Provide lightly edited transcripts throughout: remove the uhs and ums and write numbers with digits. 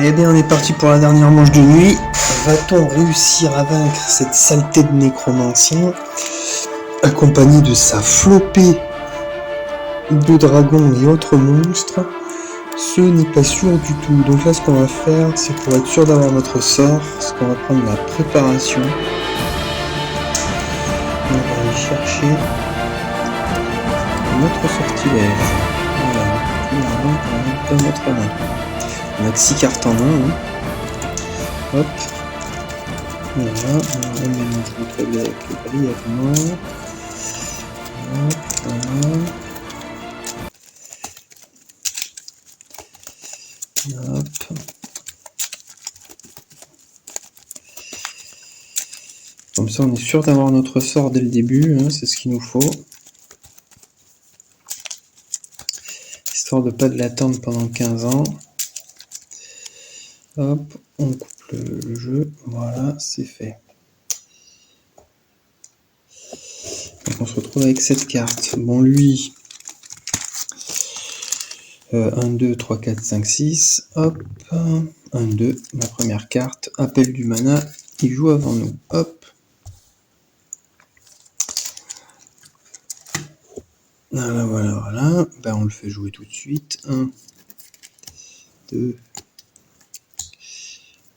Eh bien, on est parti pour la dernière manche de nuit. Va-t-on réussir à vaincre cette saleté de nécromancien, accompagné de sa flopée de dragons et autres monstres? Ce n'est pas sûr du tout. Donc là, ce qu'on va faire, c'est pour être sûr d'avoir notre sort, c'est qu'on va prendre la préparation. On va aller chercher notre sortilège. Voilà, puis on dans notre main. On a que 6 cartes en main. Hein. Hop. Voilà, on mélange notre blé avec le brièvement. Voilà. Hop. Comme ça, on est sûr d'avoir notre sort dès le début, hein, c'est ce qu'il nous faut. Histoire de pas de l'attendre pendant 15 ans. Hop, on coupe le jeu. Voilà, c'est fait. Donc on se retrouve avec cette carte. Bon, lui, 1, 2, 3, 4, 5, 6. Hop, 1, 2, la première carte. Appel du mana, il joue avant nous. Hop. Voilà, voilà, voilà. Ben, on le fait jouer tout de suite. 1, 2,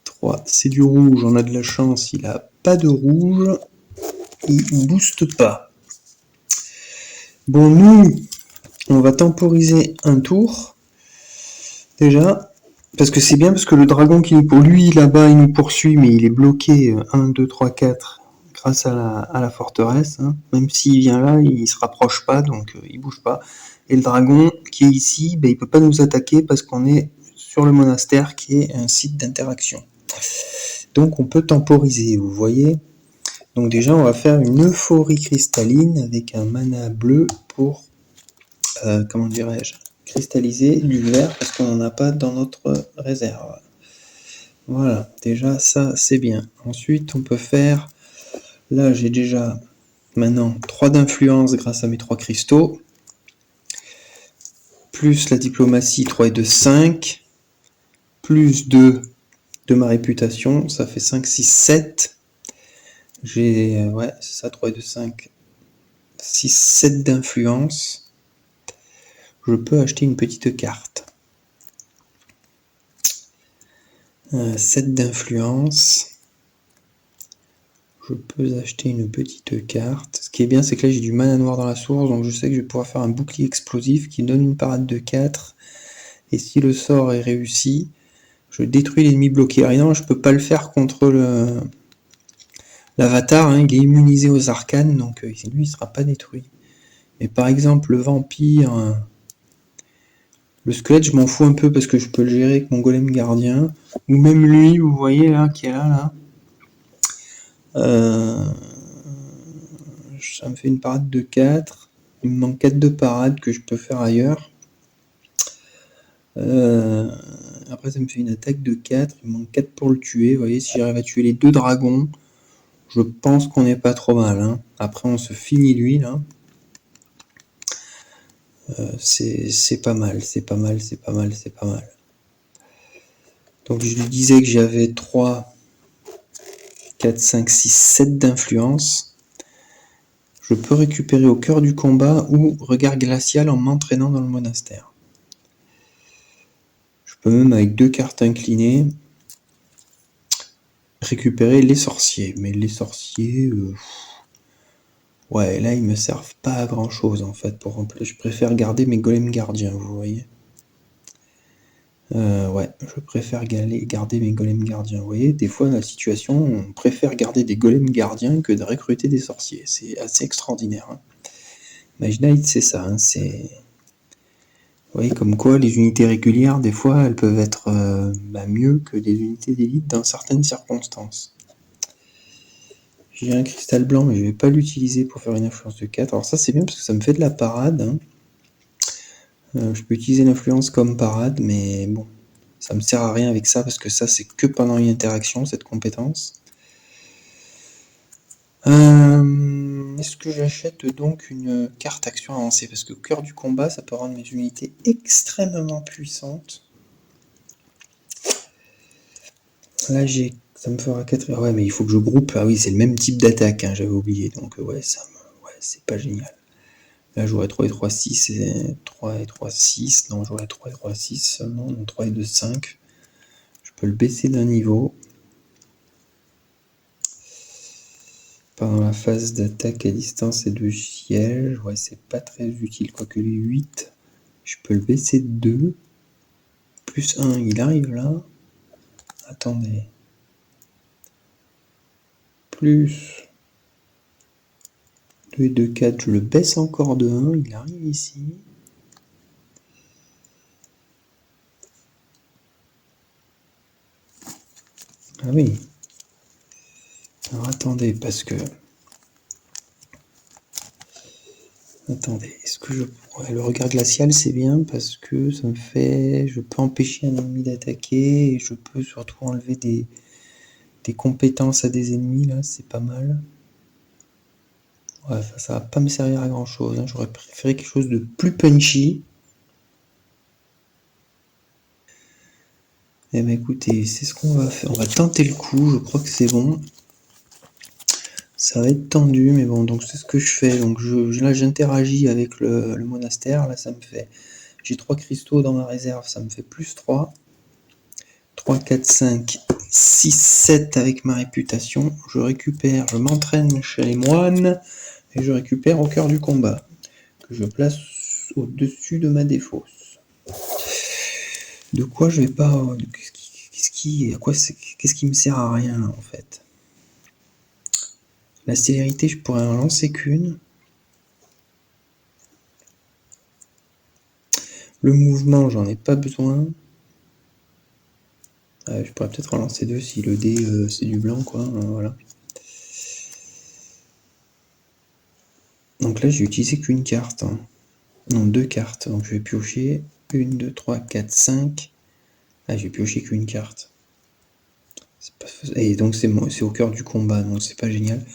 3. C'est du rouge, on a de la chance. Il a pas de rouge. Il booste pas. Bon, nous, on va temporiser un tour. Déjà. Parce que c'est bien, parce que le dragon qui nous pour lui, là-bas, il nous poursuit, mais il est bloqué 1, 2, 3, 4 grâce à la forteresse. Hein. Même s'il vient là, il se rapproche pas, donc il bouge pas. Et le dragon qui est ici, ben, il peut pas nous attaquer parce qu'on est sur le monastère qui est un site d'interaction. Donc on peut temporiser, vous voyez. Donc déjà, on va faire une euphorie cristalline avec un mana bleu pour, comment dirais-je, cristalliser du vert parce qu'on n'en a pas dans notre réserve. Voilà, déjà ça c'est bien. Ensuite on peut faire, là j'ai déjà maintenant 3 d'influence grâce à mes 3 cristaux, plus la diplomatie 3 et 2, 5, plus 2 de ma réputation, ça fait 5, 6, 7. J'ai, ouais c'est ça, 3 et 2, 5, 6, 7 d'influence. Je peux acheter une petite carte. 7 d'influence. Je peux acheter une petite carte. Ce qui est bien, c'est que là j'ai du mana noir dans la source, donc je sais que je vais pouvoir faire un bouclier explosif qui donne une parade de 4. Et si le sort est réussi, je détruis l'ennemi bloqué. Alors non, je peux pas le faire contre l'avatar, hein, il est immunisé aux arcanes, donc lui il sera pas détruit. Mais par exemple le vampire, le squelette je m'en fous un peu parce que je peux le gérer avec mon golem gardien. Ou même lui, vous voyez là, qui est là. Ça me fait une parade de 4. Il me manque 4 de parade que je peux faire ailleurs. Après ça me fait une attaque de 4. Il me manque 4 pour le tuer. Vous voyez, si j'arrive à tuer les 2 dragons, je pense qu'on n'est pas trop mal. Hein. Après on se finit lui là. C'est pas mal, c'est pas mal, c'est pas mal, c'est pas mal. Donc je lui disais que j'avais 3, 4, 5, 6, 7 d'influence. Je peux récupérer au cœur du combat ou regard glacial en m'entraînant dans le monastère. Je peux même avec 2 cartes inclinées récupérer les sorciers. Mais les sorciers, ouais, là ils me servent pas à grand chose en fait. Je préfère garder mes golems gardiens, vous voyez. Ouais, je préfère garder mes golems gardiens. Vous voyez, des fois dans la situation, on préfère garder des golems gardiens que de recruter des sorciers. C'est assez extraordinaire. Hein. Mage Knight, c'est ça. Hein, c'est... Vous voyez, comme quoi les unités régulières, des fois, elles peuvent être mieux que des unités d'élite dans certaines circonstances. J'ai un cristal blanc, mais je ne vais pas l'utiliser pour faire une influence de 4. Alors ça, c'est bien parce que ça me fait de la parade. Hein. Je peux utiliser l'influence comme parade, mais bon, ça me sert à rien avec ça, parce que ça, c'est que pendant une interaction, cette compétence. Est-ce que j'achète donc une carte action avancée? Parce qu'au cœur du combat, ça peut rendre mes unités extrêmement puissantes. Là, ça me fera 4. Ouais, mais il faut que je groupe. Ah oui, c'est le même type d'attaque, hein, j'avais oublié. Donc, ouais, c'est pas génial. Là, j'aurais 3 et 3, 6 et 3 et 3, 6. Non, j'aurais 3 et 3, 6 seulement. Non, 3 et 2, 5. Je peux le baisser d'un niveau. Pendant la phase d'attaque à distance et de siège, ouais, c'est pas très utile. Quoique les 8, je peux le baisser de 2. Plus 1, il arrive là. Attendez. Plus 2 et 2, 4, je le baisse encore de 1. Il arrive ici. Ah oui. Alors attendez, parce que... Attendez, est-ce que je... Ouais, le regard glacial, c'est bien parce que ça me fait... Je peux empêcher un ennemi d'attaquer et je peux surtout enlever des compétences à des ennemis, là, c'est pas mal. Ouais, ça va pas me servir à grand-chose, hein. J'aurais préféré quelque chose de plus punchy. Eh ben écoutez, c'est ce qu'on va faire. On va tenter le coup, je crois que c'est bon. Ça va être tendu, mais bon, donc c'est ce que je fais. Donc là, j'interagis avec le monastère. Là, ça me fait... J'ai 3 cristaux dans ma réserve, ça me fait plus 3. 3, 4, 5, 6, 7 avec ma réputation. Je récupère, je m'entraîne chez les moines, et je récupère au cœur du combat, que je place au-dessus de ma défausse. De quoi je vais pas... Qu'est-ce qui me sert à rien, en fait? La célérité, je pourrais en lancer qu'une. Le mouvement, j'en ai pas besoin. Je pourrais peut-être en lancer 2 si le dé c'est du blanc, quoi. Voilà. Donc là, j'ai utilisé qu'une carte. Hein. Non, 2 cartes. Donc je vais piocher 1, 2, 3, 4, 5. Ah, j'ai pioché qu'une carte. Et donc c'est au cœur du combat, donc c'est pas génial.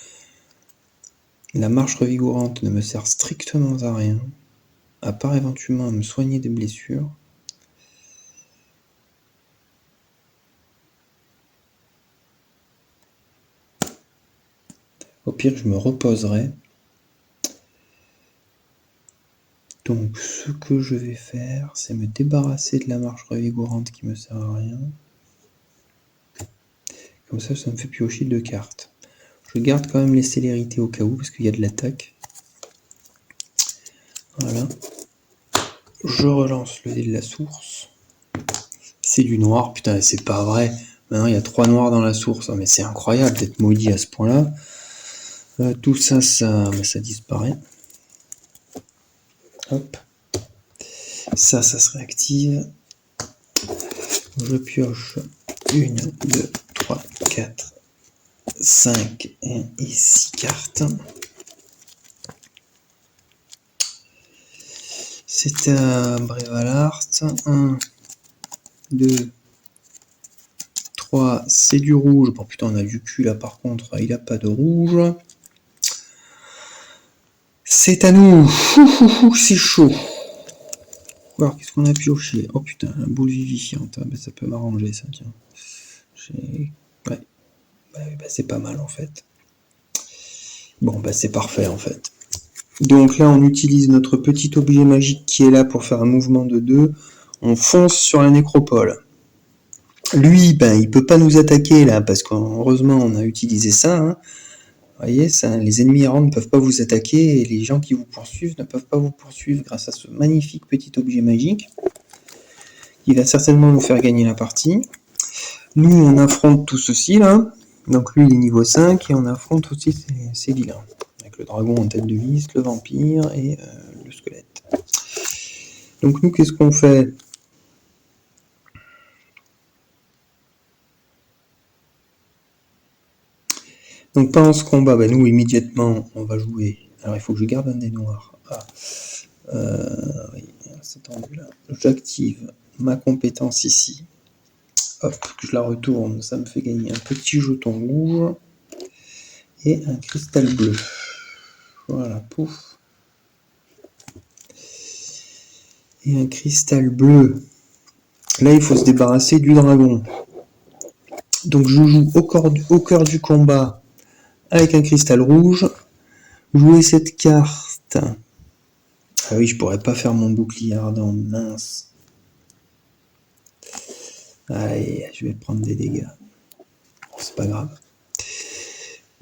La marche revigorante ne me sert strictement à rien, à part éventuellement à me soigner des blessures. Au pire, je me reposerai. Donc ce que je vais faire, c'est me débarrasser de la marche revigorante qui me sert à rien. Comme ça me fait piocher 2 cartes. Je garde quand même les célérités au cas où, parce qu'il y a de l'attaque. Voilà. Je relance le dé de la source. C'est du noir, putain, c'est pas vrai. Maintenant, il y a 3 noirs dans la source. Oh, mais c'est incroyable d'être maudit à ce point-là. Tout ça, ça disparaît. Hop. Ça se réactive. Je pioche 1, 2, 3, 4, 5 et 6 cartes. C'est à Brevalart. 1, 2, 3, c'est du rouge. Bon putain, on a du cul là par contre, il a pas de rouge. C'est à nous. C'est chaud. Alors, qu'est-ce qu'on a pioché? Oh putain, la boule vivifiante. Ah, ben, ça peut m'arranger ça, tiens. Ouais. Bah, c'est pas mal en fait. Bon, bah c'est parfait en fait. Donc là, on utilise notre petit objet magique qui est là pour faire un mouvement de 2. On fonce sur la nécropole. Lui, ben, il peut pas nous attaquer là, parce qu'heureusement, on a utilisé ça. Hein. Vous voyez, ça, les ennemis errants ne peuvent pas vous attaquer et les gens qui vous poursuivent ne peuvent pas vous poursuivre grâce à ce magnifique petit objet magique. Il va certainement nous faire gagner la partie. Nous, on affronte tout ceci là. Donc lui, il est niveau 5 et on affronte aussi ces vilains. Avec le dragon en tête de liste, le vampire et le squelette. Donc nous, qu'est-ce qu'on fait? Donc pendant ce combat, bah, nous, immédiatement, on va jouer. Alors il faut que je garde un dé noir. Ah. Oui, c'est tendu là. J'active ma compétence ici. Hop, je la retourne, ça me fait gagner un petit jeton rouge et un cristal bleu. Voilà, pouf. Et un cristal bleu. Là, il faut se débarrasser du dragon. Donc je joue au cœur du combat avec un cristal rouge. Jouer cette carte. Ah oui, je pourrais pas faire mon bouclier ardent, mince. Allez, je vais prendre des dégâts. C'est pas grave.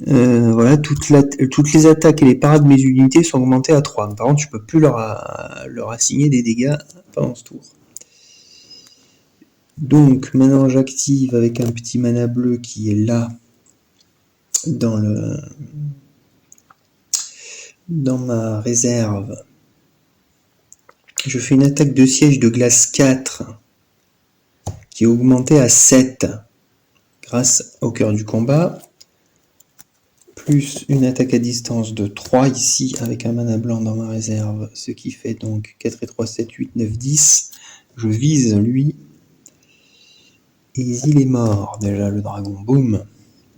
Voilà, toutes les attaques et les parades de mes unités sont augmentées à 3. Par contre, je peux plus leur assigner des dégâts pendant ce tour. Donc, maintenant, j'active avec un petit mana bleu qui est là, dans ma réserve. Je fais une attaque de siège de glace 4, qui est augmentée à 7, grâce au cœur du combat. Plus une attaque à distance de 3 ici, avec un mana blanc dans ma réserve, ce qui fait donc 4 et 3, 7, 8, 9, 10. Je vise lui. Et il est mort, déjà, le dragon. Boum.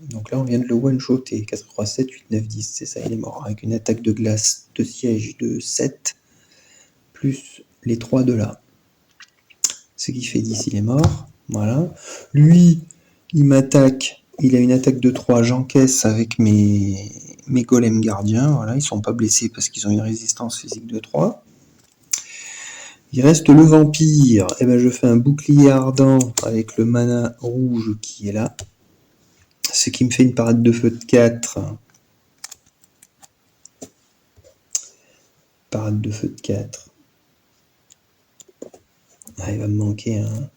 Donc là, on vient de le one-shotter. 4, 3, 7, 8, 9, 10. C'est ça, il est mort. Avec une attaque de glace de siège de 7, plus les 3 de là. Ce qui fait 10, il est mort. Voilà. Lui, il m'attaque. Il a une attaque de 3. J'encaisse avec mes golems gardiens. Voilà, ils sont pas blessés parce qu'ils ont une résistance physique de 3. Il reste le vampire. Et ben, je fais un bouclier ardent avec le mana rouge qui est là. Ce qui me fait une parade de feu de 4. Parade de feu de 4. Ah, il va me manquer, hein.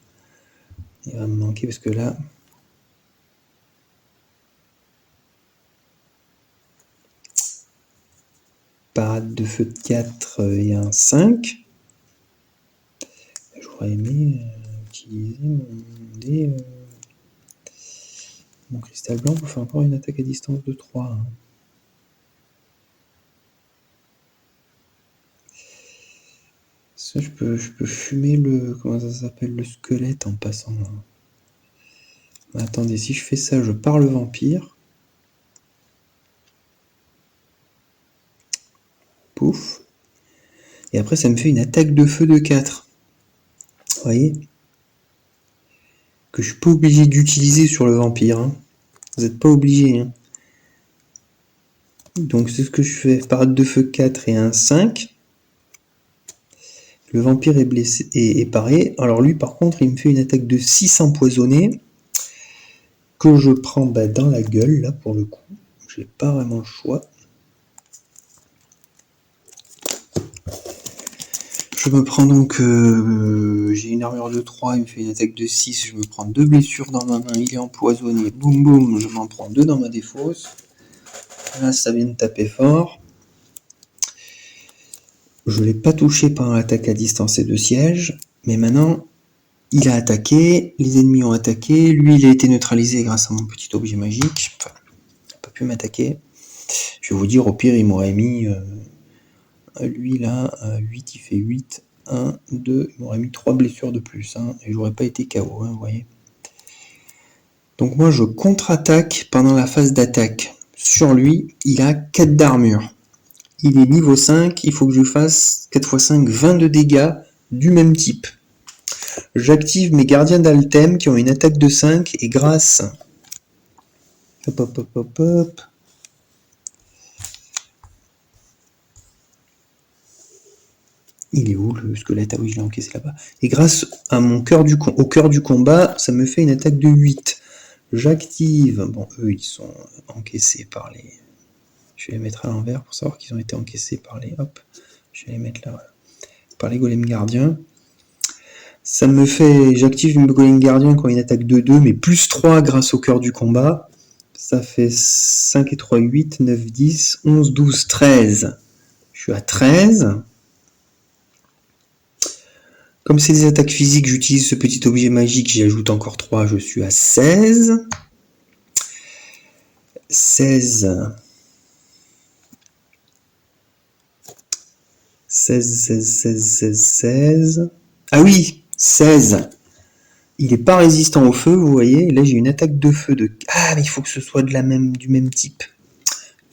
Il va me manquer parce que là... Parade de feu de 4 et un 5. J'aurais aimé utiliser mon cristal blanc pour faire encore une attaque à distance de 3. Hein. Ça, je peux fumer le... Comment ça s'appelle? Le squelette en passant. Hein. Mais attendez, si je fais ça, je pars le vampire. Pouf. Et après, ça me fait une attaque de feu de 4. Vous voyez? Que je suis pas obligé d'utiliser sur le vampire. Hein. Vous n'êtes pas obligé. Hein. Donc c'est ce que je fais. Parade de feu 4 et un 5. Le vampire est blessé et paré. Alors lui par contre il me fait une attaque de 6 empoisonnée. Que je prends dans la gueule là pour le coup. J'ai pas vraiment le choix. Je me prends donc... j'ai une armure de 3, il me fait une attaque de 6. Je me prends 2 blessures dans ma main. Il est empoisonné. Boum boum. Je m'en prends 2 dans ma défausse. Là ça vient de taper fort. Je ne l'ai pas touché pendant l'attaque à distance et de siège, mais maintenant, il a attaqué, les ennemis ont attaqué, lui il a été neutralisé grâce à mon petit objet magique, enfin, il n'a pas pu m'attaquer. Je vais vous dire, au pire, il m'aurait mis, lui là, 8, il fait 8, 1, 2, il m'aurait mis 3 blessures de plus, hein, et j'aurais pas été KO, hein, vous voyez. Donc moi, je contre-attaque pendant la phase d'attaque. Sur lui, il a 4 d'armure. Il est niveau 5, il faut que je fasse 4 x 5, 20 de dégâts du même type. J'active mes gardiens d'Altem qui ont une attaque de 5 et grâce... Hop, hop, hop, hop, hop. Il est où le squelette? Ah oui, je l'ai encaissé là-bas. Et grâce à au cœur du combat, ça me fait une attaque de 8. J'active... Bon, eux, ils sont encaissés par les... Je vais les mettre à l'envers pour savoir qu'ils ont été encaissés par les... Hop, je vais les mettre là, voilà. Par les golems gardiens. Ça me fait... J'active mes golems gardiens qui ont une attaque de 2, mais plus 3 grâce au cœur du combat. Ça fait 5 et 3, 8, 9, 10, 11, 12, 13. Je suis à 13. Comme c'est des attaques physiques, j'utilise ce petit objet magique, j'y ajoute encore 3, je suis à 16. 16. 16. Ah oui, 16. Il n'est pas résistant au feu, vous voyez. Là, j'ai une attaque de feu de... Ah, mais il faut que ce soit du même type.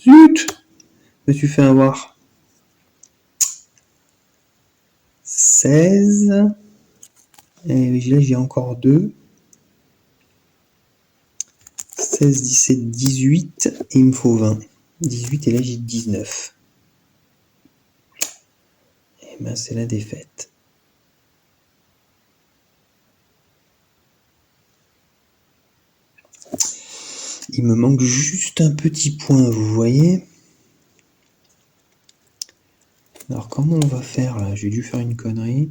Zut! Je me suis fait avoir. 16. Et là, j'ai encore 2. 16, 17, 18, et il me faut 20. 18 et là j'ai 19. Et ben c'est la défaite. Il me manque juste un petit point, vous voyez. Alors comment on va faire là? J'ai dû faire une connerie.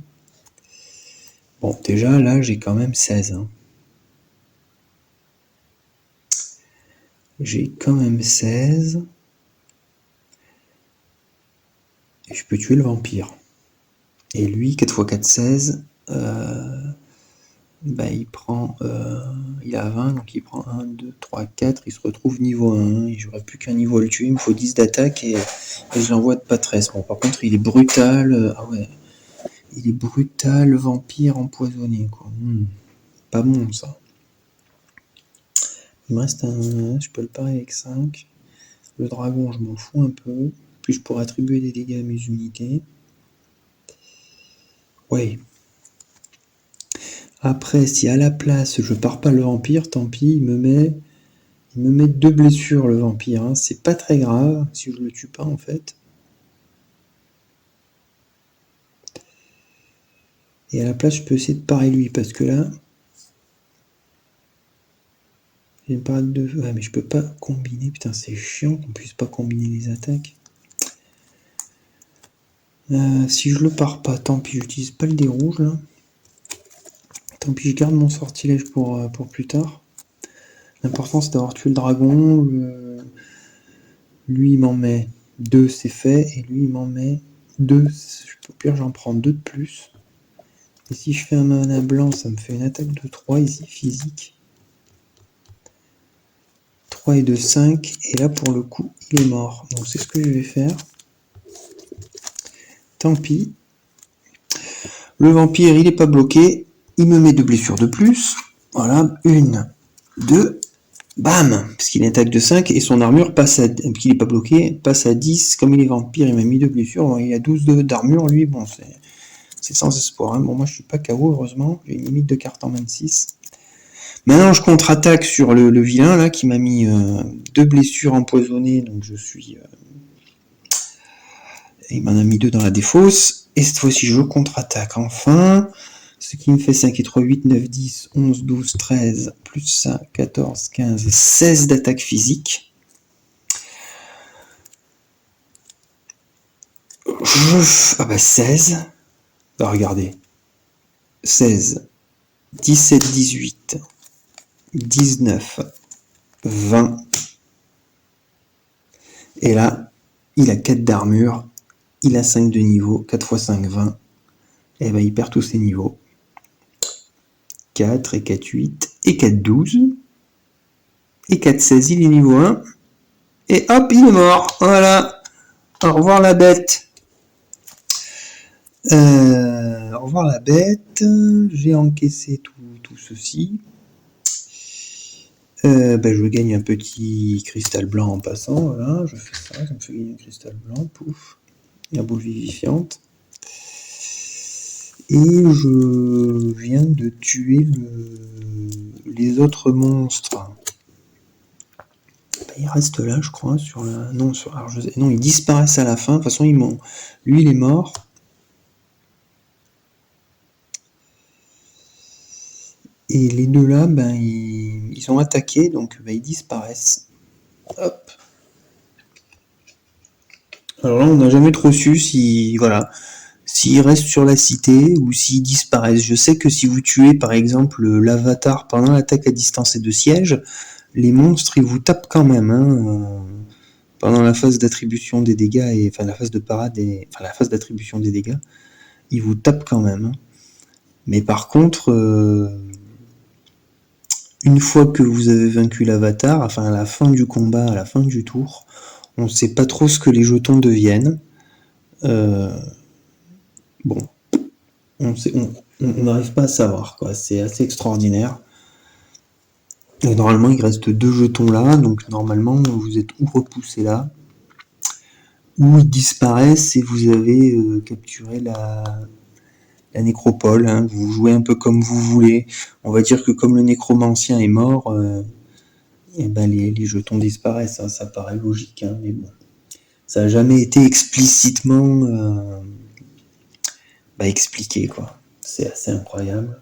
Bon, déjà là j'ai quand même 16. Hein. J'ai quand même 16. Et je peux tuer le vampire. Et lui, 4 x 4, 16. Il prend... il a 20, donc il prend 1, 2, 3, 4. Il se retrouve niveau 1. Et j'aurais plus qu'un niveau à le tuer. Il me faut 10 d'attaque et je l'envoie de pas 13. Bon, par contre, il est brutal. Ah ouais. Il est brutal, vampire empoisonné, quoi. Pas bon, ça. Il me reste un... Je peux le parer avec 5. Le dragon, je m'en fous un peu. Puis je pourrais attribuer des dégâts à mes unités. Ouais. Après, si à la place, je pars pas le vampire, tant pis, il me met 2 blessures, le vampire. Hein. C'est pas très grave, si je le tue pas, en fait. Et à la place, je peux essayer de parer lui, parce que là... J'ai une parade de... Ouais, mais je peux pas combiner. Putain, c'est chiant qu'on puisse pas combiner les attaques. Si je le pars pas, tant pis, j'utilise pas le dé rouge, là. Tant pis, je garde mon sortilège pour plus tard. L'important, c'est d'avoir tué le dragon. Lui, il m'en met 2, c'est fait. Et lui, il m'en met 2. Au pire, j'en prends 2 de plus. Et si je fais un mana blanc, ça me fait une attaque de 3 ici, physique. 3 et 2, 5. Et là, pour le coup, il est mort. Donc, c'est ce que je vais faire. Tant pis. Le vampire, il n'est pas bloqué. Il me met 2 blessures de plus. Voilà, 1, 2, bam, parce qu'il a une attaque de 5 et son armure passe à... Parce qu'il n'est pas bloqué, passe à 10. Comme il est vampire, il m'a mis 2 blessures. Il a 12 d'armure, lui. Bon, c'est sans espoir. Hein. Bon, moi, je suis pas KO, heureusement. J'ai une limite de cartes en 26. Maintenant, je contre-attaque sur le vilain, là, qui m'a mis 2 blessures empoisonnées. Donc, je suis... Il m'en a mis 2 dans la défausse. Et cette fois-ci, je contre-attaque enfin. Ce qui me fait 5 et 3, 8, 9, 10, 11, 12, 13, plus ça, 14, 15, 16 d'attaque physique. Ah bah 16. Bah regardez. 16, 17, 18, 19, 20. Et là, il a 4 d'armure. Il a 5 de niveau. 4 x 5, 20. Et bah il perd tous ses niveaux. 4 et 4, 8 et 4, 12 et 4, 16, il est niveau 1 et hop, il est mort, voilà, au revoir la bête. Au revoir la bête, j'ai encaissé tout ceci. Je gagne un petit cristal blanc en passant, voilà, je fais ça me fait gagner un cristal blanc, pouf, la boule vivifiante. Et je viens de tuer les autres monstres. Il reste là, je crois, sur la... Non, non, ils disparaissent à la fin. De toute façon, lui, il est mort. Et les deux là, ils ont attaqué, donc ils disparaissent. Hop. Alors là, on n'a jamais trop su s'ils restent sur la cité ou s'ils disparaissent. Je sais que si vous tuez, par exemple, l'avatar pendant l'attaque à distance et de siège, les monstres, ils vous tapent quand même, hein. Pendant la phase d'attribution des dégâts, la phase de parade la phase d'attribution des dégâts, ils vous tapent quand même. Hein. Mais par contre, une fois que vous avez vaincu l'avatar, à la fin du combat, à la fin du tour, on ne sait pas trop ce que les jetons deviennent. Bon, on n'arrive pas à savoir, quoi. C'est assez extraordinaire. Et normalement, il reste 2 jetons là, donc normalement, vous êtes ou repoussé là, ou ils disparaissent et vous avez capturé la nécropole. Hein. Vous jouez un peu comme vous voulez. On va dire que comme le nécromancien est mort, et ben les jetons disparaissent. Ça paraît logique, hein, mais bon. Ça n'a jamais été explicitement expliqué, quoi. C'est assez incroyable.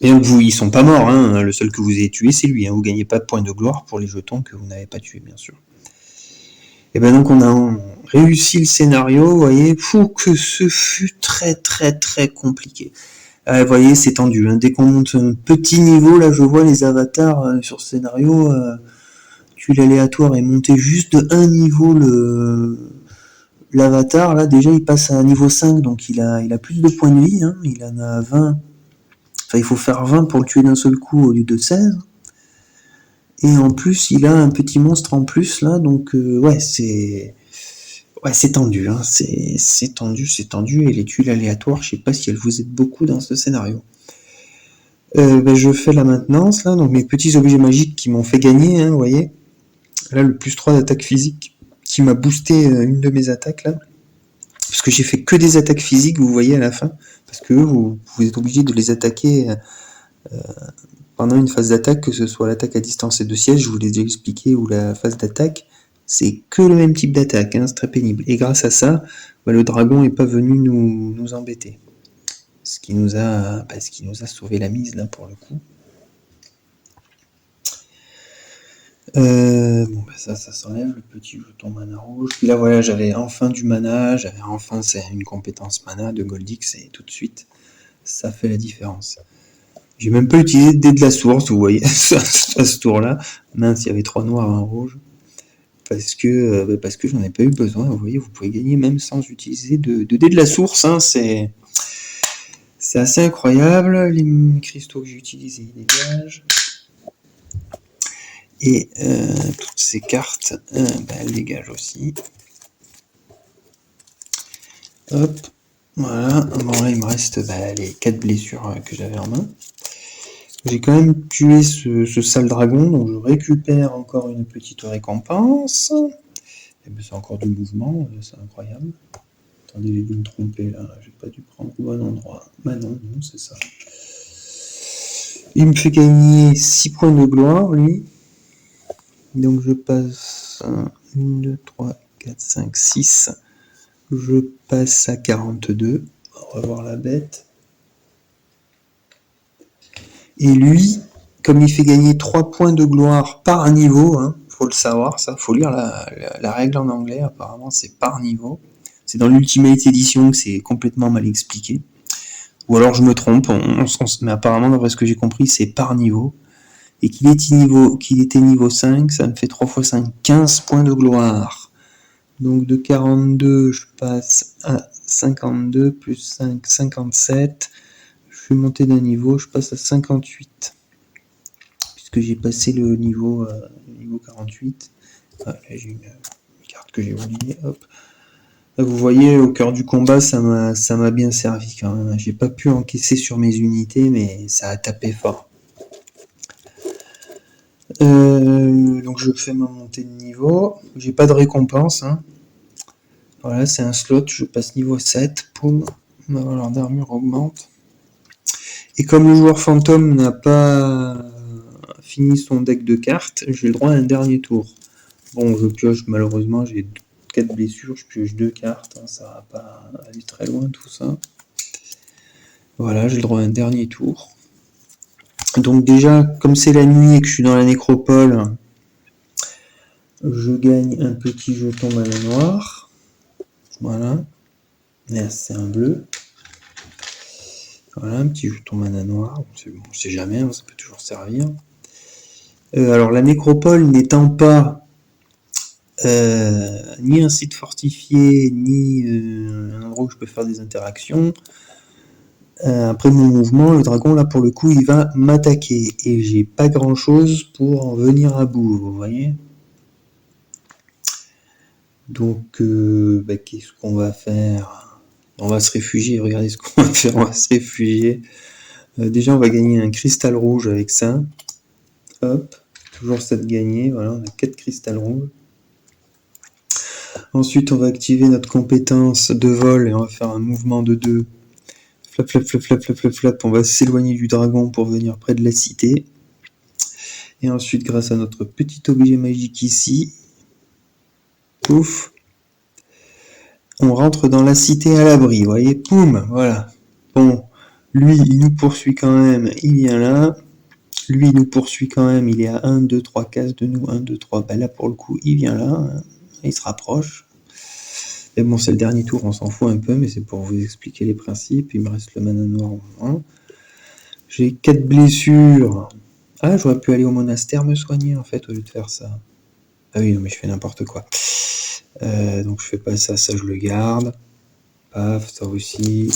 Et donc ils sont pas morts, hein. Le seul que vous avez tué, c'est lui. Hein. Vous gagnez pas de points de gloire pour les jetons que vous n'avez pas tués, bien sûr. Et ben donc on a réussi le scénario, vous voyez, que ce fut très très très compliqué. Vous voyez, c'est tendu. Hein. Dès qu'on monte un petit niveau, là, je vois les avatars sur ce scénario. Tu l'aléatoire est monté juste de un niveau. L'avatar, là, déjà, il passe à un niveau 5, donc il a plus de points de vie. Hein. Il en a 20. Enfin, il faut faire 20 pour le tuer d'un seul coup au lieu de 16. Et en plus, il a un petit monstre en plus, là, donc ouais, c'est tendu, hein. C'est tendu, et les tuiles aléatoires, je sais pas si elles vous aident beaucoup dans ce scénario. Je fais la maintenance, là, donc mes petits objets magiques qui m'ont fait gagner, hein, vous voyez. Là, le plus 3 d'attaque physique qui m'a boosté une de mes attaques, là. Parce que j'ai fait que des attaques physiques, vous voyez, à la fin. Parce que vous êtes obligé de les attaquer pendant une phase d'attaque, que ce soit l'attaque à distance et de siège, je vous l'ai déjà expliqué, ou la phase d'attaque, c'est que le même type d'attaque, hein, c'est très pénible. Et grâce à ça, le dragon n'est pas venu nous embêter. Ce qui nous a sauvé la mise, là, pour le coup. Ça s'enlève, le petit jeton mana rouge. Puis là, voilà, j'avais enfin du mana, c'est une compétence mana de Goldix, et tout de suite, ça fait la différence. J'ai même pas utilisé de dés de la source, vous voyez, à ce tour-là. Mince, il y avait 3 noirs et un rouge. Parce que j'en ai pas eu besoin, vous voyez, vous pouvez gagner même sans utiliser de dés de la source, hein, c'est assez incroyable. Les cristaux que j'ai utilisés, ils dégagent. Et toutes ces cartes, elles dégagent aussi. Hop, voilà. Bon, là, il me reste les 4 blessures que j'avais en main. J'ai quand même tué ce sale dragon, donc je récupère encore une petite récompense. Et c'est encore du mouvement, c'est incroyable. Attendez, j'ai dû me tromper là, j'ai pas dû prendre au bon endroit. Bah non, c'est ça. Il me fait gagner 6 points de gloire, lui. Donc je passe 1, 2, 3, 4, 5, 6. Je passe à 42. On va voir la bête. Et lui, comme il fait gagner 3 points de gloire par niveau, hein, faut le savoir, ça, faut lire la règle en anglais, apparemment c'est par niveau. C'est dans l'Ultimate Edition que c'est complètement mal expliqué. Ou alors je me trompe, mais apparemment, d'après ce que j'ai compris, c'est par niveau. Et qu'il était niveau 5, ça me fait 3 x 5, 15 points de gloire. Donc de 42, je passe à 52, plus 5, 57. Je suis monté d'un niveau, je passe à 58. Puisque j'ai passé le niveau 48. Là j'ai une carte que j'ai oubliée, hop. Là, vous voyez, au cœur du combat, ça m'a bien servi quand même. J'ai pas pu encaisser sur mes unités, mais ça a tapé fort. Donc je fais ma montée de niveau. J'ai pas de récompense. Hein. Voilà, c'est un slot. Je passe niveau 7. Poum. Ma valeur d'armure augmente. Et comme le joueur fantôme n'a pas fini son deck de cartes, j'ai le droit à un dernier tour. Bon, je pioche, malheureusement, j'ai 4 blessures, je pioche 2 cartes, hein, ça va pas aller très loin tout ça. Voilà, j'ai le droit à un dernier tour. Donc déjà, comme c'est la nuit et que je suis dans la nécropole, je gagne un petit jeton mana noir. Voilà. Là, c'est un bleu. Voilà, un petit jeton mana noir. Bon, on sait jamais, hein, ça peut toujours servir. Alors la nécropole n'étant pas ni un site fortifié, ni un endroit où je peux faire des interactions. Après mon mouvement, le dragon, là, pour le coup, il va m'attaquer. Et j'ai pas grand-chose pour en venir à bout, vous voyez. Donc, qu'est-ce qu'on va faire? On va se réfugier, regardez ce qu'on va faire, on va se réfugier. Déjà, on va gagner un cristal rouge avec ça. Hop, toujours ça de gagner, voilà, on a 4 cristals rouges. Ensuite, on va activer notre compétence de vol et on va faire un mouvement de 2. Flap, flap, flap, flap, flap, flap, flap. On va s'éloigner du dragon pour venir près de la cité. Et ensuite, grâce à notre petit objet magique ici, pouf, on rentre dans la cité à l'abri, vous voyez, poum, voilà. Bon, lui, il nous poursuit quand même, il vient là. Lui, il nous poursuit quand même, il est à 1, 2, 3 cases de nous, 1, 2, 3. Ben là, pour le coup, il vient là, hein. Il se rapproche. Et bon, c'est le dernier tour, on s'en fout un peu, mais c'est pour vous expliquer les principes. Il me reste le mana noir. Hein. J'ai 4 blessures. Ah, j'aurais pu aller au monastère me soigner, en fait, au lieu de faire ça. Ah oui, non, mais je fais n'importe quoi. Donc je fais pas ça, ça je le garde. Paf, ça aussi.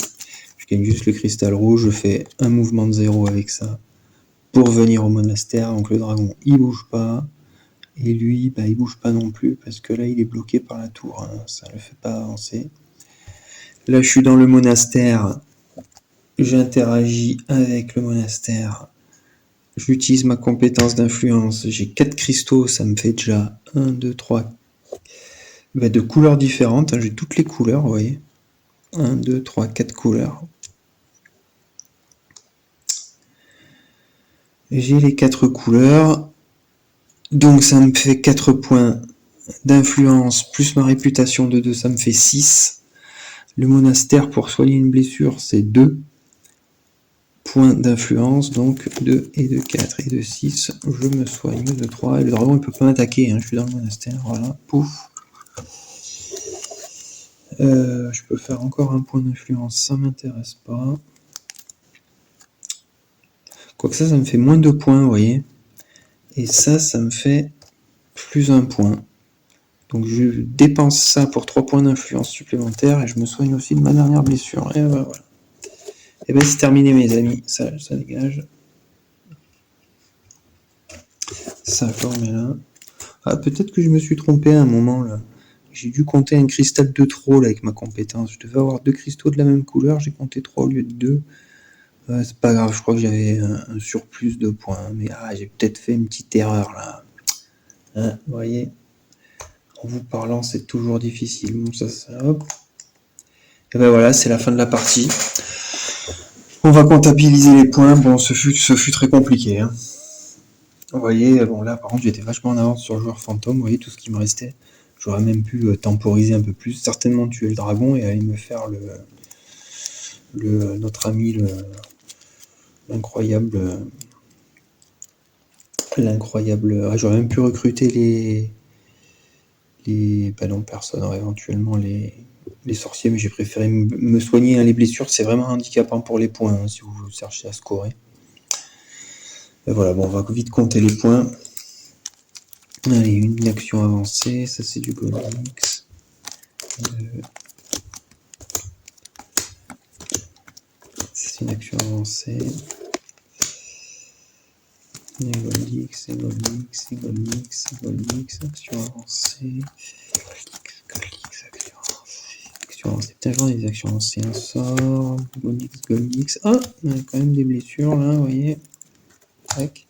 Je gagne juste le cristal rouge, je fais un mouvement de 0 avec ça. Pour venir au monastère, donc le dragon, il bouge pas. Et lui, bah, il bouge pas non plus, parce que là, il est bloqué par la tour. Hein, ça le fait pas avancer. Là, je suis dans le monastère. J'interagis avec le monastère. J'utilise ma compétence d'influence. J'ai 4 cristaux, ça me fait déjà 1, 2, 3. Bah, de couleurs différentes. Hein, j'ai toutes les couleurs, vous voyez. 1, 2, 3, 4 couleurs. J'ai les 4 couleurs. Donc ça me fait 4 points d'influence, plus ma réputation de 2, ça me fait 6. Le monastère, pour soigner une blessure, c'est 2 points d'influence, donc 2 et 2, 4 et 2, 6. Je me soigne de 3. Et le dragon, il peut pas m'attaquer, hein, je suis dans le monastère, voilà, pouf. Je peux faire encore un point d'influence, ça m'intéresse pas. Quoique ça me fait moins 2 points, vous voyez. Et ça me fait plus 1 point. Donc je dépense ça pour 3 points d'influence supplémentaires et je me soigne aussi de ma dernière blessure. Et ben voilà. Et ben c'est terminé mes amis, ça dégage. Ça formé là. Ah, peut-être que je me suis trompé à un moment là. J'ai dû compter un cristal de trop là avec ma compétence. Je devais avoir 2 cristaux de la même couleur, j'ai compté 3 au lieu de 2. C'est pas grave, je crois que j'avais un surplus de points. Mais j'ai peut-être fait une petite erreur là. Hein, vous voyez, en vous parlant, c'est toujours difficile. Bon, ça, hop. Et ben voilà, c'est la fin de la partie. On va comptabiliser les points. Bon, ce fut très compliqué. Hein. Vous voyez, bon là, par contre, j'étais vachement en avance sur le joueur fantôme. Vous voyez tout ce qui me restait. J'aurais même pu temporiser un peu plus. Certainement tuer le dragon et aller me faire notre ami, l'incroyable. J'aurais même pu recruter non, personne, éventuellement les sorciers, mais j'ai préféré me soigner. Hein. Les blessures, c'est vraiment handicapant pour les points, hein, si vous cherchez à scorer. Et voilà, bon, on va vite compter les points. Allez, une action avancée, ça c'est du Golix. C'est une action avancée. Golix, action avancée. Putain, j'en ai des actions avancées, un sort, Golix. Ah, on a quand même des blessures là, vous voyez. Tac.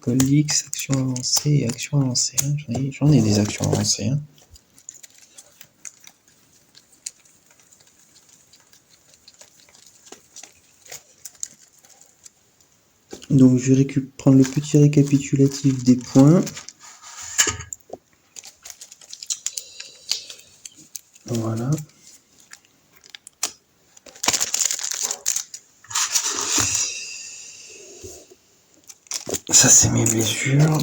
Golix, action avancée et action avancée. Hein. J'en ai des actions avancées. Hein. Donc je vais prendre le petit récapitulatif des points. Voilà. Ça c'est mes blessures.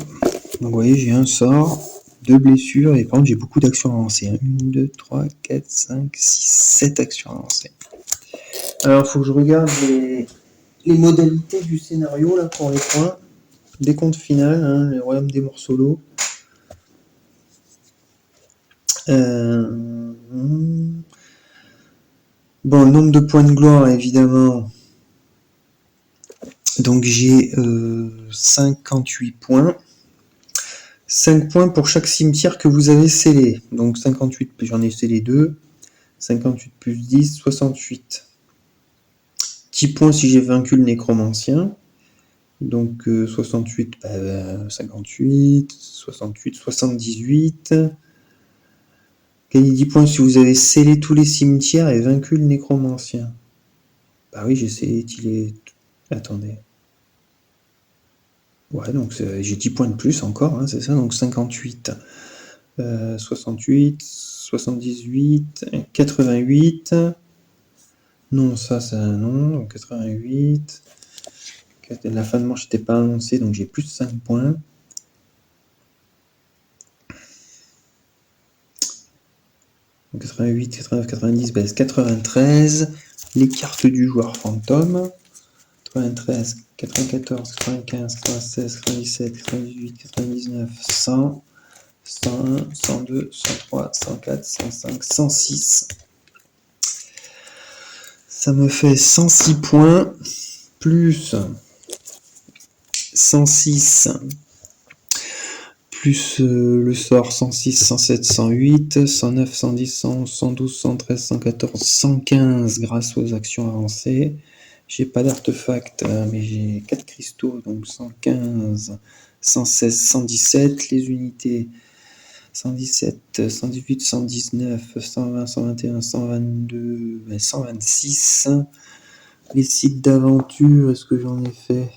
Donc vous voyez, j'ai un sort, 2 blessures et par contre j'ai beaucoup d'actions avancées. 1, 2, 3, 4, 5, 6, 7 actions avancées. Alors il faut que je regarde les modalités du scénario là pour les points. Décompte final, hein, le royaume des morceaux. Bon, le nombre de points de gloire, évidemment. Donc j'ai 58 points. 5 points pour chaque cimetière que vous avez scellé. Donc 58, j'en ai scellé 2. 58 plus 10, 68. 10 points si j'ai vaincu le nécromancien. Donc 68, 58, 68, 78. Gagnez 10 points si vous avez scellé tous les cimetières et vaincu le nécromancien. Bah oui, j'ai scellé. Attendez. Ouais, donc j'ai 10 points de plus encore, hein, c'est ça, donc 58, 68, 78, 88. Non, ça non, donc 88. La fin de manche n'était pas annoncée, donc j'ai plus de 5 points. Donc 88, 89, 90, baisse 93. Les cartes du joueur fantôme. 93, 94, 95, 96, 97, 98, 99, 100, 101, 102, 103, 104, 105, 106. Ça me fait 106 points, plus 106, plus le sort 106, 107, 108, 109, 110, 111, 112, 113, 114, 115 grâce aux actions avancées. J'ai pas d'artefact, mais j'ai 4 cristaux, donc 115, 116, 117. Les unités 117, 118, 119, 120, 121, 122, 126. Les sites d'aventure, est-ce que j'en ai fait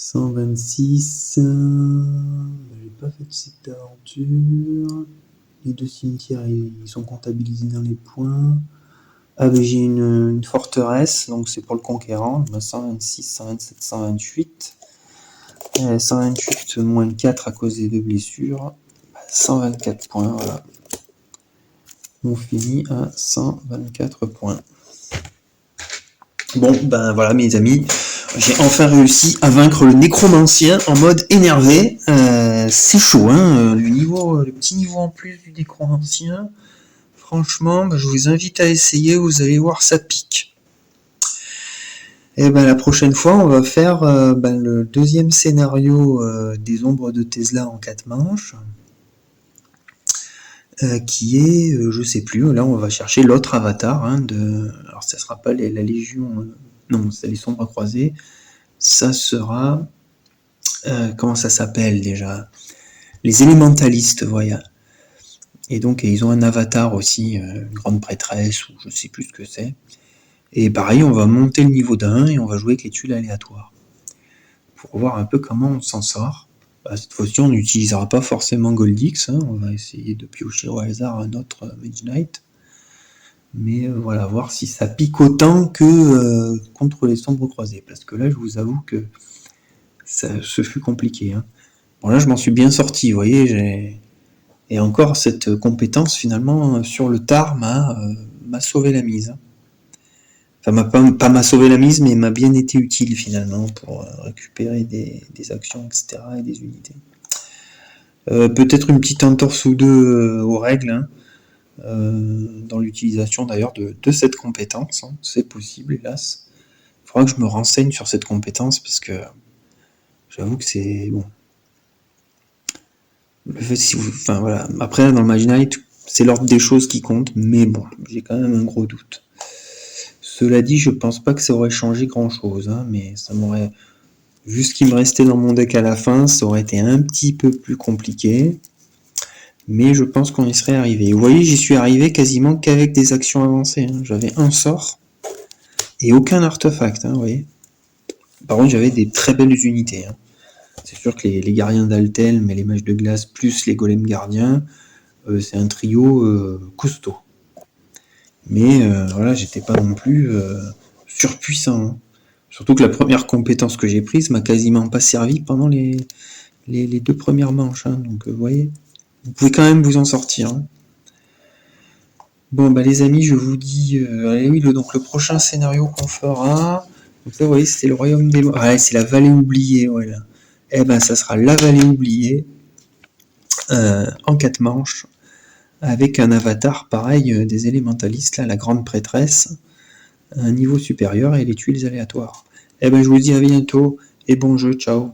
126. J'ai pas fait de site d'aventure. Les 2 cimetières, ils sont comptabilisés dans les points. Ah, mais j'ai une forteresse, donc c'est pour le conquérant. 126, 127, 128. 128 moins 4 à cause des 2 blessures. 124 points, voilà. On finit à 124 points. Bon, ben voilà mes amis, j'ai enfin réussi à vaincre le nécromancien en mode énervé. C'est chaud, hein, le petit niveau en plus du nécromancien. Franchement, je vous invite à essayer, vous allez voir, ça pique. Et ben la prochaine fois, on va faire le deuxième scénario des ombres de Tesla en 4 manches. Qui est, je sais plus, là on va chercher l'autre avatar, hein, alors ça sera pas la Légion, non, c'est les Sombres Croisés, ça sera, comment ça s'appelle déjà, les Élémentalistes, voilà. Et donc ils ont un avatar aussi, une grande prêtresse, ou je sais plus ce que c'est, et pareil, on va monter le niveau d'1 et on va jouer avec les tuiles aléatoires, pour voir un peu comment on s'en sort. Cette fois-ci, on n'utilisera pas forcément Goldix, hein, on va essayer de piocher au hasard un autre Mage Knight. Mais voilà, voir si ça pique autant que contre les Sombres Croisés. Parce que là, je vous avoue que ce fut compliqué. Hein. Bon, là, je m'en suis bien sorti, vous voyez. Et encore, cette compétence, finalement, sur le tard, m'a sauvé la mise. Hein. Enfin, pas m'a sauvé la mise, mais m'a bien été utile finalement pour récupérer des actions, etc. et des unités. Peut-être une petite entorse ou deux aux règles, hein, dans l'utilisation d'ailleurs de cette compétence. Hein. C'est possible, hélas. Il faudra que je me renseigne sur cette compétence parce que j'avoue que c'est bon. Le fait, enfin voilà. Après, dans le Mage Knight, c'est l'ordre des choses qui compte, mais bon, j'ai quand même un gros doute. Cela dit, je pense pas que ça aurait changé grand chose, hein, mais ça m'aurait. Vu ce qui me restait dans mon deck à la fin, ça aurait été un petit peu plus compliqué. Mais je pense qu'on y serait arrivé. Vous voyez, j'y suis arrivé quasiment qu'avec des actions avancées. Hein. J'avais un sort et aucun artefact, hein, vous voyez. Par contre, j'avais des très belles unités. Hein. C'est sûr que les gardiens d'Altel, mais les mages de glace plus les golems gardiens, c'est un trio costaud. Mais voilà, j'étais pas non plus surpuissant. Hein. Surtout que la première compétence que j'ai prise m'a quasiment pas servi pendant les 2 premières manches. Hein. Donc vous voyez, vous pouvez quand même vous en sortir. Hein. Bon bah les amis, je vous dis, allez, oui, donc le prochain scénario qu'on fera, donc ça vous voyez, c'était le royaume des lois. Ouais, c'est la vallée oubliée, voilà. Eh ben ça sera la vallée oubliée en 4 manches, avec un avatar pareil des élémentalistes, là, la grande prêtresse, un niveau supérieur et les tuiles aléatoires. Eh ben je vous dis à bientôt et bon jeu, ciao.